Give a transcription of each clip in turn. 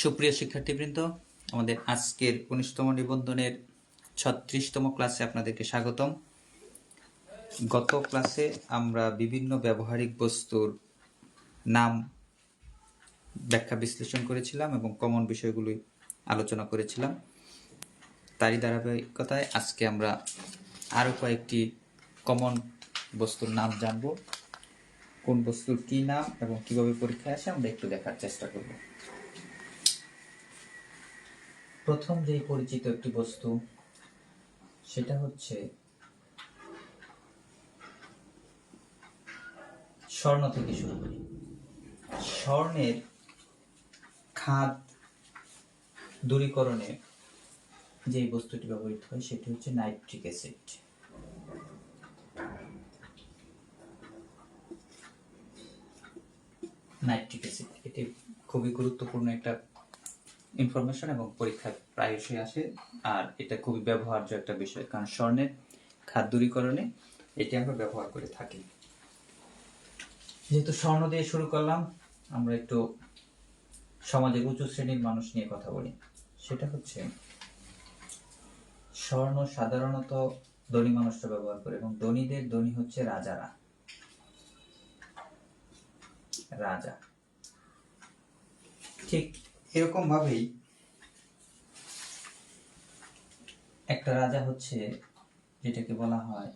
সুপ্রিয় শিক্ষার্থীবৃন্দ, আমাদের আজকের ১৯তম নিবন্ধনের ৩৬তম ক্লাসে আপনাদেরকে স্বাগতম। গত ক্লাসে আমরা বিভিন্ন ব্যবহারিক বস্তুর নাম ব্যাখ্যা বিশ্লেষণ করেছিলাম এবং কমন বিষয়গুলি আলোচনা করেছিলাম। তারই ধারাবাহিকতায় আজকে আমরা আরও কয়েকটি কমন বস্তুর নাম জানব। কোন বস্তুর কী নাম এবং কীভাবে পরীক্ষায় আসে আমরা একটু দেখার চেষ্টা করব। প্রথম যেই পরিচিত একটি বস্তু সেটা হচ্ছে স্বর্ণ থেকে শুরু করি। স্বর্ণের খাদ দূরীকরণে যে বস্তুটি ব্যবহৃত হয় সেটি হচ্ছে নাইট্রিক অ্যাসিড। নাইট্রিক অ্যাসিড এটি খুবই গুরুত্বপূর্ণ একটা ইনফরমেশন এবং পরীক্ষায় প্রায়শই আসে, আর এটা খুবই ব্যবহার্য একটা বিষয়, কারণ স্বর্ণের খাদ দূরীকরণে এটি আমরা ব্যবহার করে থাকি। যেহেতু স্বর্ণ দিয়ে শুরু করলাম, আমরা একটু সমাজের উঁচু শ্রেণীর মানুষ নিয়ে কথা বলি। সেটা হচ্ছে স্বর্ণ সাধারণত ধনী মানুষরা ব্যবহার করে এবং ধনীদের ধনী হচ্ছে রাজারা। রাজা ঠিক এরকম ভাবেই একটা রাজা হচ্ছে যেটাকে বলা হয়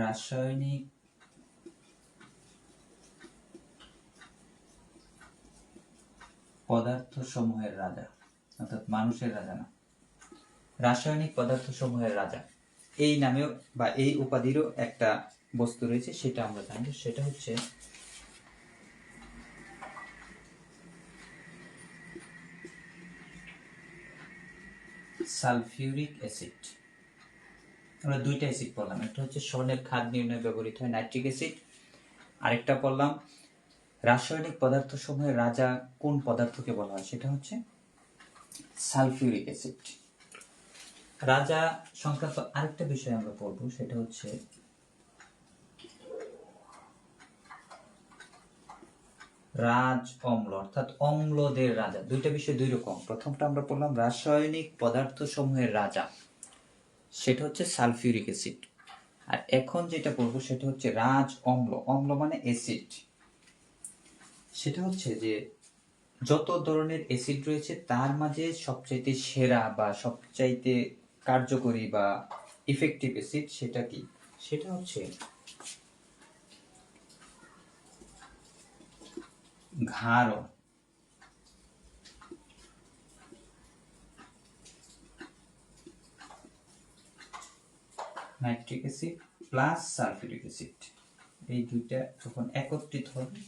রাসায়নিক পদার্থ সমূহের রাজা, অর্থাৎ মানুষের রাজা না, রাসায়নিক পদার্থ সমূহের রাজা। এই নামেও বা এই উপাধিরও একটা বস্তু রয়েছে, সেটা আমরা জানি। সেটা হচ্ছে সালফিউরিক অ্যাসিড। আমরা দুইটা অ্যাসিড পড়লাম, একটা হচ্ছে স্বর্ণের খাদ নির্ণয়ে ব্যবহৃত হয় নাইট্রিক অ্যাসিড, আরেকটা পড়লাম রাসায়নিক পদার্থ সমূহের রাজা কোন পদার্থকে বলা হয়, সেটা হচ্ছে সালফিউরিক অ্যাসিড। রাজা সংক্রান্ত আরেকটা বিষয় আমরা পড়ব, সেটা হচ্ছে রাজ অম্ল, অর্থাৎ অম্লদের রাজা। দুইটা বিষয় দুই রকম। প্রথমটা আমরা পড়লাম রাসায়নিক পদার্থ সমূহের রাজা, সেটা হচ্ছে সালফিউরিক অ্যাসিড। আর এখন যেটা পড়বো সেটা হচ্ছে রাজ অম্ল। অম্ল মানে অ্যাসিড। সেটা হচ্ছে যে যত ধরনের অ্যাসিড রয়েছে তার মাঝে সবচাইতে সেরা বা সবচাইতে কার্যকরী বা ইফেক্টিভ অ্যাসিড সেটা কি? সেটা হচ্ছে ক্ষার। Nitric acid plus sulphuric acid, এই দুইটা যখন একত্রিত হবে,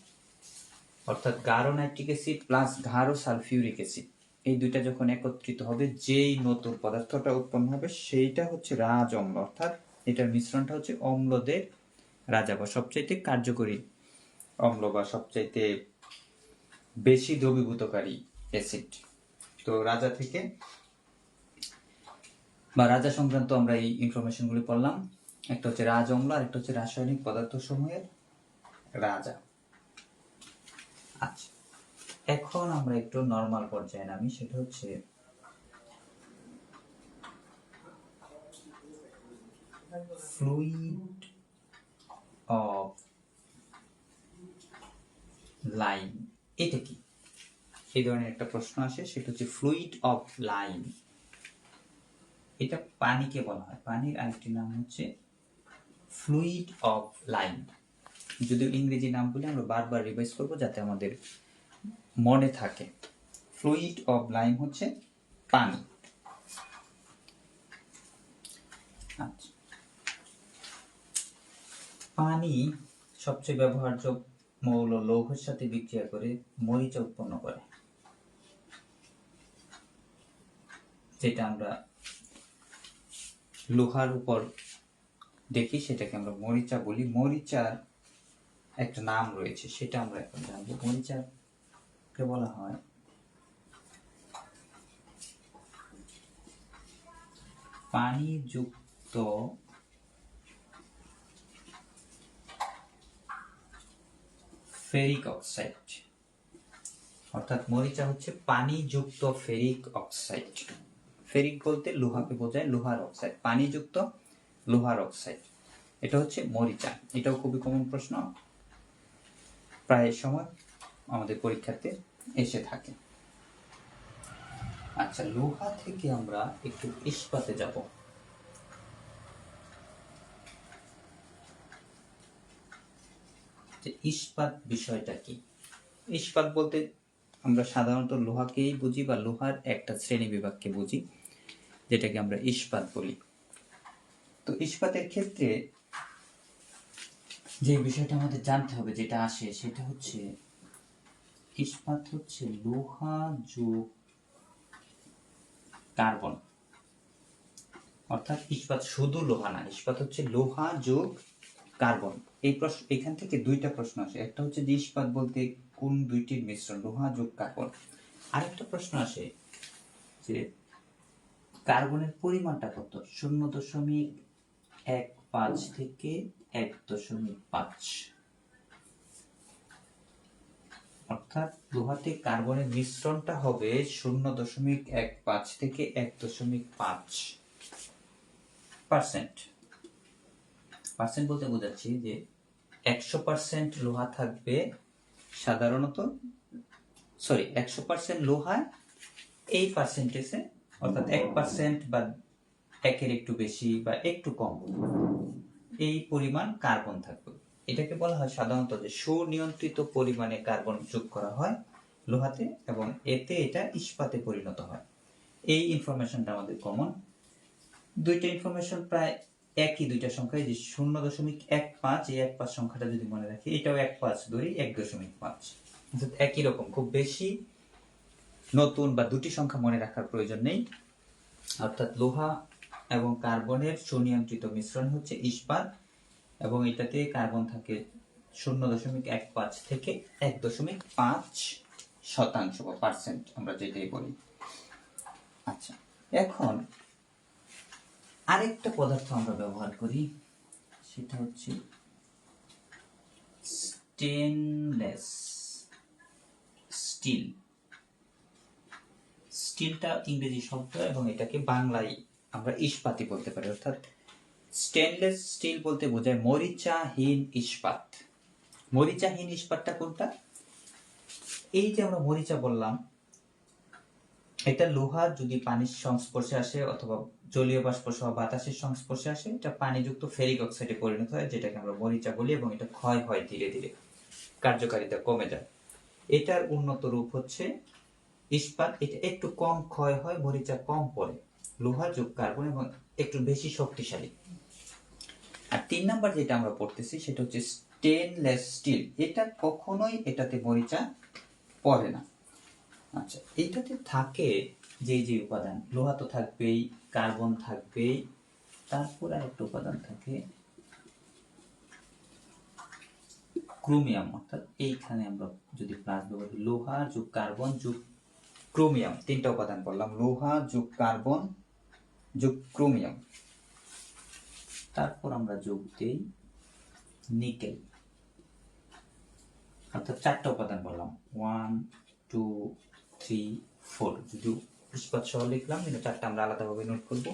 অর্থাৎ গাঢ় নাইট্রিক অ্যাসিড প্লাস গাঢ় সালফিউরিক অ্যাসিড, এই দুইটা যখন একত্রিত হবে যেই নতুন পদার্থটা উৎপন্ন হবে সেইটা হচ্ছে রাজ অম্ল, অর্থাৎ এটার মিশ্রণটা হচ্ছে অম্লদের রাজা বা সবচাইতে কার্যকরী অম্ল বা সবচাইতে বেশি দ্রবীভূতকারী অ্যাসিড। তো রাজা থেকে বা রাজা সংক্রান্ত আমরা এই ইনফরমেশনগুলি পড়লাম। একটা হচ্ছে রাজ অম্ল আর একটা হচ্ছে রাসায়নিক পদার্থ সমূহের রাজা। আচ্ছা, এখন আমরা একটু নরমাল পর্যায়ে নামি, সেটা হচ্ছে ফ্লুইড অফ লাইম। এটা কি? এই ধরনের একটা প্রশ্ন আসে, সেটা হচ্ছে ফ্লুইড অফ লাইম। এটা পানিকে বলা হয়। পানির আরেকটি নাম হচ্ছে ফ্লুইড অফ লাইম। যদিও ইংরেজি নাম বলে আমরা বারবার রিভাইজ করবো যাতে আমাদের মনে থাকে। ফ্লুইড অফ লাইম হচ্ছে পানি। আচ্ছা, পানি সবচেয়ে ব্যবহার্য মৌল লৌহের সাথে বিক্রিয়া করে মরিচা উৎপন্ন করে, যেটা আমরা লোহার উপর দেখি সেটাকে আমরা মরিচা বলি। মরিচার একটা নাম রয়েছে, সেটা আমরা এখন জানবো। মরিচাকে বলা হয় পানিযুক্ত ফেরিক অক্সাইড, অর্থাৎ মরিচা হচ্ছে পানিযুক্ত ফেরিক অক্সাইড। ফেরিক বলতে লোহাকে বোঝায়, লোহার অক্সাইড, পানিযুক্ত লোহার অক্সাইড, এটা হচ্ছে মরিচা। এটাও খুবই কমন প্রশ্ন, প্রায় সময় আমাদের পরীক্ষাতে এসে থাকে। আচ্ছা, লোহা থেকে আমরা একটু ইস্পাতে যাব। যে ইস্পাত বিষয়টা কি? ইস্পাত বলতে আমরা সাধারণত লোহাকেই বুঝি বা লোহার একটা শ্রেণী বিভাগকে বুঝি, যেটাকে আমরা ইস্পাত বলি। তো ইস্পাতের ক্ষেত্রে যে বিষয়টা আমাদের জানতে হবে, যেটা আসে, সেটা হচ্ছে ইস্পাত হচ্ছে লোহা যোগ কার্বন। অর্থাৎ ইস্পাত শুধু লোহা না, ইস্পাত হচ্ছে লোহা যোগ কার্বন। এই প্রশ্ন, এখান থেকে দুইটা প্রশ্ন আসে। একটা হচ্ছে যে ইস্পাত বলতে কোন দুইটির মিশ্রণ, লোহা যোগ কার্বন। আরেকটা প্রশ্ন আসে যে কার্বনের পরিমাণটা কত, 0.15 থেকে 1.5। অর্থাৎ লোহাতে কার্বনের মিশ্রণটা হবে 0.15 থেকে 1.5%। পার্সেন্ট বলতে বোঝাচ্ছি যে 100% লোহা থাকবে সাধারণত, 100% লোহায় এই পার্সেন্টেজে, অর্থাৎ 1% বা 1-এর একটু বেশি বা একটু কম এই পরিমাণ কার্বন থাকবে। এটাকে বলা হয় সাধারণত যে সুনিয়ন্ত্রিত পরিমাণে কার্বন যোগ করা হয় লোহাতে, এবং এতে এটা ইস্পাতে পরিণত হয়। এই ইনফরমেশনটা আমাদের কমন। দুইটা ইনফরমেশন প্রায় একই, দুইটা সংখ্যায়, যে 0.15, এই 1.5 সংখ্যাটা যদি মনে রাখি, এটাও 1.5 ধরি, 1.5, অর্থাৎ একই রকম। খুব বেশি নতুন বা দুটি সংখ্যা মনে রাখার প্রয়োজন নেই। অর্থাৎ লোহা এবং কার্বনের সুনিয়ন্ত্রিত মিশ্রণ হচ্ছে ইস্পাত, এবং এটাতে কার্বন থাকে 0.15 থেকে 1.5% বা পার্সেন্ট, আমরা যেটাই বলি। আচ্ছা, এখন আরেকটা পদার্থ আমরা ব্যবহার করি, সেটা হচ্ছে স্টেনলেস স্টিল। স্টিলটা ইংরেজি শব্দ, এবং এটাকে বাংলায় আমরা ইস্পাতই বলতে পারি। অর্থাৎ স্টেনলেস স্টিল বলতে বোঝায় মরিচাহীন ইস্পাত। মরিচাহীন ইস্পাতটা কোনটা? এই যে আমরা মরিচা বললাম, এটা লোহা যদি পানির সংস্পর্শে আসে অথবা জলীয় বাষ্প সহ বাতাসের সংস্পর্শে আসে, এটা পানিযুক্ত ফেরিক অক্সাইডে পরিণত হয়, যেটাকে আমরা মরিচা বলি, এবং এটা ক্ষয় হয় ধীরে ধীরে, কার্যকারিতা কমে যায়। এটার উন্নত রূপ হচ্ছে ইস্পাত। এটা একটু কম ক্ষয় হয়, মরিচা কম পড়ে, লোহা যোগ কার্বন, এবং একটু বেশি শক্তিশালী। আর 3 নাম্বার যেটা আমরা পড়তেছি, সেটা হচ্ছে স্টেনলেস স্টিল। এটা কখনোই, এটাতে মরিচা পড়ে না। আচ্ছা, এইটাতে থাকে যে যে উপাদান, লোহা তো থাকবেই, কার্বন থাকবেই, তারপর আরেকটা উপাদান থাকে ক্রোমিয়াম। অর্থাৎ এইখানে আমরা যদি প্লাস ব্যবহার করি, লোহা যোগ কার্বন যোগ ক্রোমিয়াম, 3টা উপাদান বললাম, লোহা যোগ কার্বন যোগ ক্রোমিয়াম। তারপর আমরা যোগ দেই নিকেল। অর্থাৎ 4টা উপাদান বললাম, 1 2 3 4। যদি ইস্পাত সহ লিখলাম, কিন্তু 4টা আমরা আলাদাভাবে নোট করব।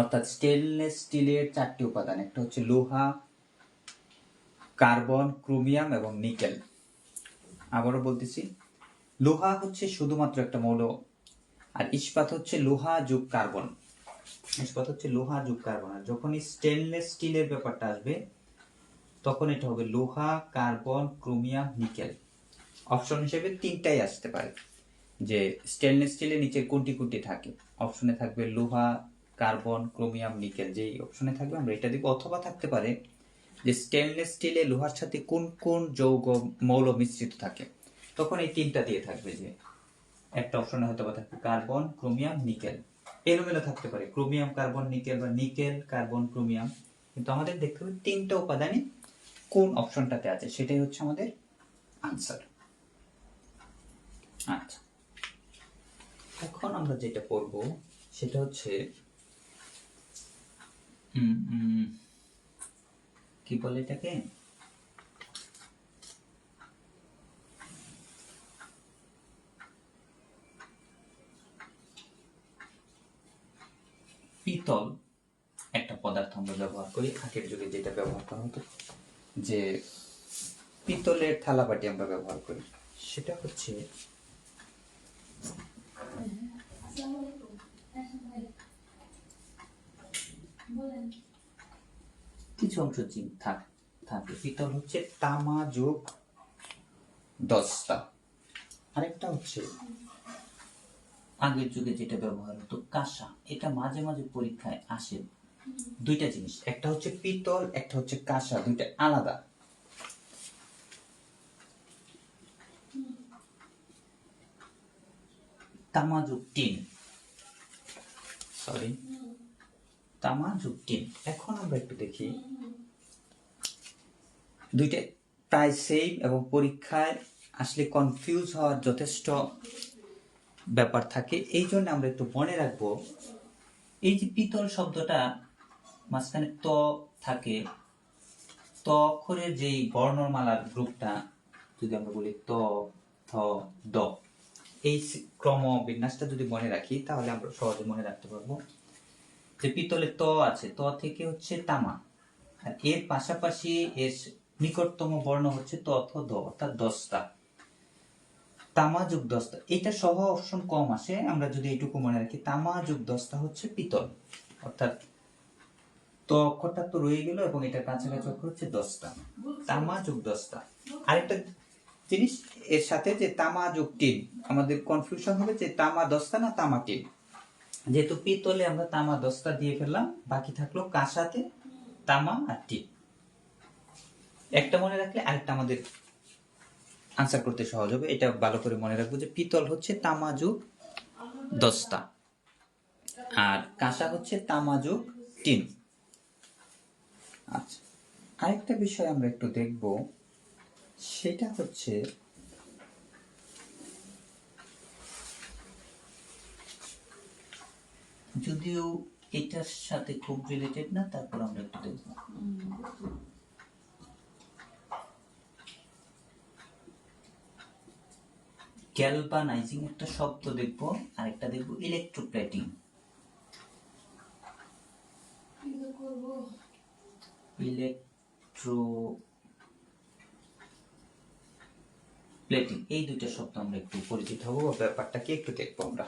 অর্থাৎ স্টেনলেস স্টিলের 4টি উপাদান, একটা হচ্ছে লোহা, কার্বন, ক্রোমিয়াম এবং নিকেল। আবারও বলতেছি, লোহা হচ্ছে শুধুমাত্র একটা মৌল, আর ইস্পাত হচ্ছে লোহা যোগ কার্বন। ইস্পাত হচ্ছে লোহা যোগ কার্বন। আর যখনই স্টেনলেস স্টিলের ব্যাপারটা আসবে, তখন এটা হবে লোহা, কার্বন, ক্রোমিয়াম, নিকেল। অপশন হিসেবে 3টাই আসতে পারে, যে স্টেনলেস স্টিলের নিচে কোনটি কোনটি থাকে। অপশনে থাকবে লোহা, কার্বন, ক্রোমিয়াম, নিকেল, যেই অপশনে থাকবে আমরা এটা দিব। অথবা থাকতে পারে যে স্টেনলেস স্টিলে লোহার সাথে কোন কোন যৌগ মৌল মিশ্রিত থাকে, তখন এই 3টা দিয়ে থাকবে। যে একটা অপশনে হয়তো বা থাকবে কার্বন, ক্রোমিয়াম, নিকেল, এলোমেলো থাকতে পারে ক্রোমিয়াম, কার্বন, নিকেল, বা নিকেল, কার্বন, ক্রোমিয়াম। কিন্তু আমাদের দেখতে হবে 3টা উপাদানই কোন অপশনটাতে আছে, সেটাই হচ্ছে আমাদের আনসার। আচ্ছা, এখন আমরা যেটা পড়ব সেটা হচ্ছে কি বলে এটাকে, পিতল একটা পদার্থ আমরা ব্যবহার করি, আগের যুগে যেটা ব্যবহার করা হতো, যে পিতলের থালাবাটি আমরা ব্যবহার করি, সেটা হচ্ছে কিছু অংশ থাকে। পিতল হচ্ছে তামা যোগ দস্তা। আরেকটা হচ্ছে আগের যুগে যেটা ব্যবহার হতো কাঁসা। এটা মাঝে মাঝে পরীক্ষায় আসে। দুইটা জিনিস, একটা হচ্ছে পিতল, একটা হচ্ছে কাঁসা, দুইটা আলাদা। তামা যোগ টিন, সরি, তামা যোগ টিন। এখন আমরা একটু দেখি, দুইটা প্রায় সেম এবং পরীক্ষায় আসলে কনফিউজ হওয়ার যথেষ্ট ব্যাপার থাকে। এই জন্য আমরা একটু মনে রাখবো, এই যে পিতল শব্দটা মাঝখানে ত থাকে, ত অক্ষরের যেই বর্ণমালার গ্রুপটা যদি আমরা বলি ত, থ, দ, এই ক্রম বিন্যাসটা যদি মনে রাখি তাহলে আমরা সহজে মনে রাখতে পারবো যে পিতলে ত আছে, ত থেকে হচ্ছে তামা, আর এর পাশাপাশি এর নিকটতম বর্ণ হচ্ছে ত, থ, দ, অর্থাৎ দস্তা। তামা যোগ দস্তা, এটা সহ অপশন কম আসে। আমরা যদি এইটুকু মনে রাখি, তামা যোগ দস্তা হচ্ছে পিতল, অর্থাৎ তো অক্ষরটা তো রয়ে গেল এবং এটার কাছাকাছি অক্ষর হচ্ছে দস্তা, তামা যোগ দস্তা। আরেকটা জিনিস এর সাথে, যে তামা যোগ টিন, আমাদের কনফিউশন হবে যে তামা দস্তা না তামা টিন। যেহেতু পিতলে আমরা তামা দস্তা দিয়ে ফেললাম, বাকি থাকলো কাঁসাতে তামা আর টিন। একটা মনে রাখলে আরেকটা আমাদের আনসার করতে সহজ হবে। এটা ভালো করে মনে রাখবো যে পিতল হচ্ছে তামা যোগ দস্তা, আর কাঁসা হচ্ছে তামা যোগ টিন। আচ্ছা, আরেকটা বিষয় আমরা একটু দেখব, সেটা হচ্ছে যদিও এটার সাথে খুব রিলেটেড না, তারপর আমরা একটু দেখব। গ্যালভানাইজিং একটা শব্দ দেখব, আরেকটা দেখব ইলেকট্রোপ্লেটিং। ইলেকট্রোপ্লেটিং, এই দুইটা শব্দ আমরা একটু পরিচিত হব, ব্যাপারটা কি একটু দেখবো আমরা।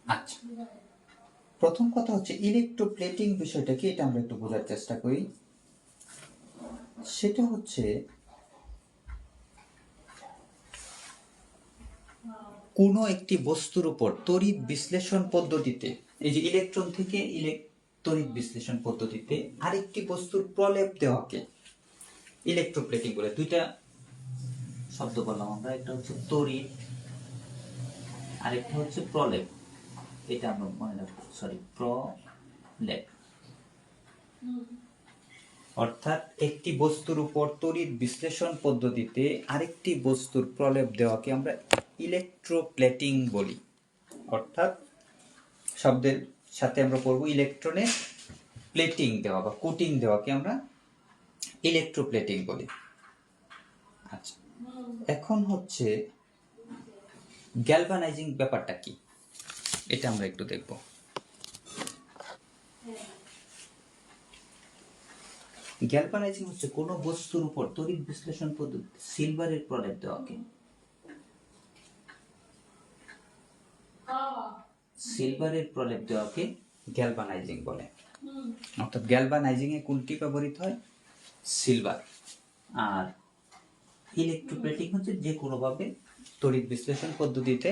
আচ্ছা, প্রথম কথা হচ্ছে ইলেকট্রোপ্লেটিং বিষয়টা কি, এটা আমরা একটু বোঝার চেষ্টা করি। সেটা হচ্ছে কোনো একটি বস্তুর উপর তড়িৎ বিশ্লেষণ পদ্ধতিতে, এই যে ইলেকট্রন থেকে তড়িৎ বিশ্লেষণ পদ্ধতিতে আরেকটি বস্তুর প্রলেপ দেওয়াকে ইলেকট্রোপ্লেটিং বলে। দুইটা শব্দ বললাম আমরা, একটা হচ্ছে তড়িৎ, আরেকটা হচ্ছে প্রলেপ। এটা আমরা মনে রাখবো, সরি, প্রলেপ। অর্থাৎ একটি বস্তুর উপর তড়িৎ বিশ্লেষণ পদ্ধতিতে আরেকটি বস্তুর প্রলেপ দেওয়াকে আমরা ইলেকট্রোপ্লেটিং বলি। অর্থাৎ শব্দের সাথে আমরা পড়বো ইলেকট্রনের প্লেটিং দেওয়া বা কোটিং দেওয়াকে আমরা ইলেকট্রোপ্লেটিং বলি। আচ্ছা, এখন হচ্ছে গ্যালভানাইজিং ব্যাপারটা কি, এটা আমরা একটু দেখব। গ্যালভানাইজিং হচ্ছে কোনো বস্তুর উপর তড়িৎ বিশ্লেষণ পদ্ধতি সিলভারের প্রলেপ দেওয়াকে, সিলভারের প্রলেপ দেওয়াকে গ্যালভানাইজিং বলে। অর্থাৎ গ্যালভানাইজিং এ কোনটি ব্যবহৃত হয়, সিলভার। আর ইলেকট্রোপ্লেটিং হচ্ছে যে কোনোভাবে তড়িৎ বিশ্লেষণ পদ্ধতিতে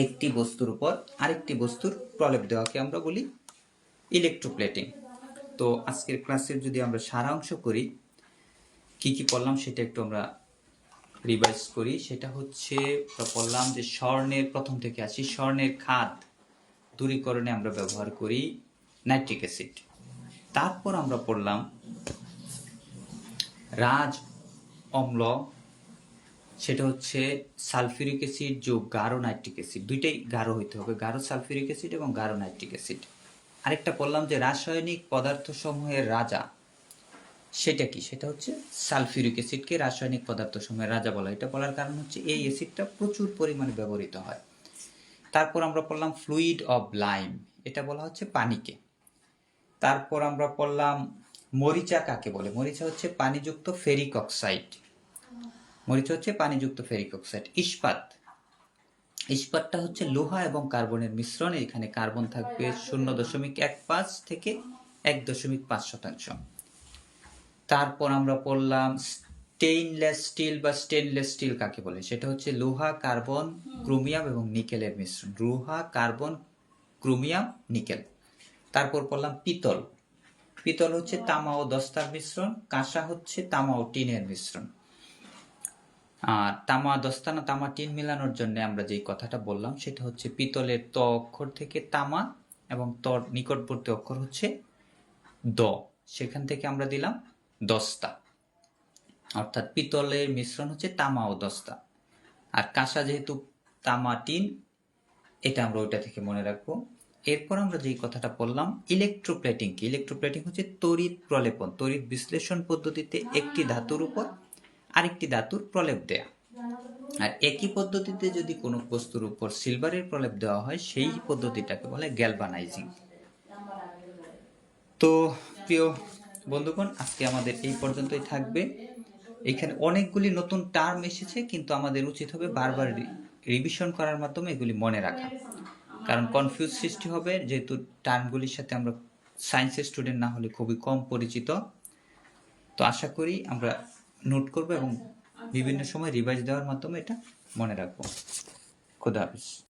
একটি বস্তুর উপর আরেকটি বস্তুর প্রলেপ দেওয়াকে আমরা বলি ইলেকট্রোপ্লেটিং। তো আজকের ক্লাসের যদি আমরা সারাংশ করি, কি কি পড়লাম সেটা একটু আমরা রিভাইজ করি। সেটা হচ্ছে পড়লাম যে স্বর্ণের, প্রথম থেকে আসি, স্বর্ণের খাদ দূরীকরণে আমরা ব্যবহার করি নাইট্রিক অ্যাসিড। তারপর আমরা পড়লাম রাজ অম্ল, সেটা হচ্ছে সালফিউরিক অ্যাসিড যোগ গাঢ় নাইট্রিক অ্যাসিড, দুইটাই গাঢ় হইতে হবে, গাঢ় সালফিউরিক অ্যাসিড এবং গাঢ় নাইট্রিক অ্যাসিড। আরেকটা বললাম যে রাসায়নিক পদার্থ সমূহের রাজা, সেটা কি, সেটা হচ্ছে সালফিউরিক অ্যাসিডকে রাসায়নিক পদার্থ সমূহের রাজা বলা। এটা বলার কারণ হচ্ছে এই অ্যাসিডটা প্রচুর পরিমাণে ব্যবহৃত হয়। তারপর আমরা পড়লাম ফ্লুইড অফ লাইম, এটা বলা হচ্ছে পানিকে। তারপর আমরা পড়লাম মরিচা কাকে বলে। মরিচা হচ্ছে পানিযুক্ত ফেরিক অক্সাইড। মরিচা হচ্ছে পানিযুক্ত ফেরিক অক্সাইড। ইস্পাত, ইস্পাতটা হচ্ছে লোহা এবং কার্বনের মিশ্রণ। এখানে কার্বন থাকবে 0.15 থেকে 1.5%। তারপর আমরা পড়লাম স্টেইনলেস স্টিল বা স্টেনলেস স্টিল কাকে বলে। সেটা হচ্ছে লোহা, কার্বন, ক্রোমিয়াম এবং নিকেলের মিশ্রণ। লোহা, কার্বন, ক্রোমিয়াম, নিকেল। তারপর পড়লাম পিতল। পিতল হচ্ছে তামা ও দস্তার মিশ্রণ। কাঁসা হচ্ছে তামা ও টিনের মিশ্রণ। আর তামা দস্তা না তামা টিন মেলানোর জন্য আমরা যেই কথাটা বললাম সেটা হচ্ছে পিতলের ত অক্ষর থেকে তামা এবং তর নিকটবর্তী অক্ষর হচ্ছে দ, সেখান থেকে আমরা দিলাম দস্তা। অর্থাৎ পিতলের মিশ্রণ হচ্ছে তামা ও দস্তা। আর কাঁসা যেহেতু তামা টিন, এটা আমরা ওইটা থেকে মনে রাখবো। এরপর আমরা যেই কথাটা বললাম ইলেকট্রোপ্লেটিং কি। ইলেকট্রোপ্লেটিং হচ্ছে তড়িৎ প্রলেপন, তড়িৎ বিশ্লেষণ পদ্ধতিতে একটি ধাতুর উপর আরেকটি ধাতুর প্রলেপ দেয়া। আর একই পদ্ধতিতে যদি কোনো বস্তুর উপর সিলভারের প্রলেপ দেওয়া হয় সেই পদ্ধতিটাকে বলে গ্যালভানাইজিং। তো প্রিয় বন্ধুগণ, আজকে আমাদের এই পর্যন্তই থাকবে। এখানে অনেকগুলি নতুন টার্ম এসেছে, কিন্তু আমাদের উচিত হবে বারবার রিভিশন করার মাধ্যমে এগুলি মনে রাখা, কারণ কনফিউজ সৃষ্টি হবে, যেহেতু টার্মগুলির সাথে আমরা সায়েন্সের স্টুডেন্ট না হলে খুবই কম পরিচিত। তো আশা করি আমরা নোট করব এবং বিভিন্ন সময় রিভাইজ দেওয়ার মাধ্যমে এটা মনে রাখবো। খোদা হাফেজ।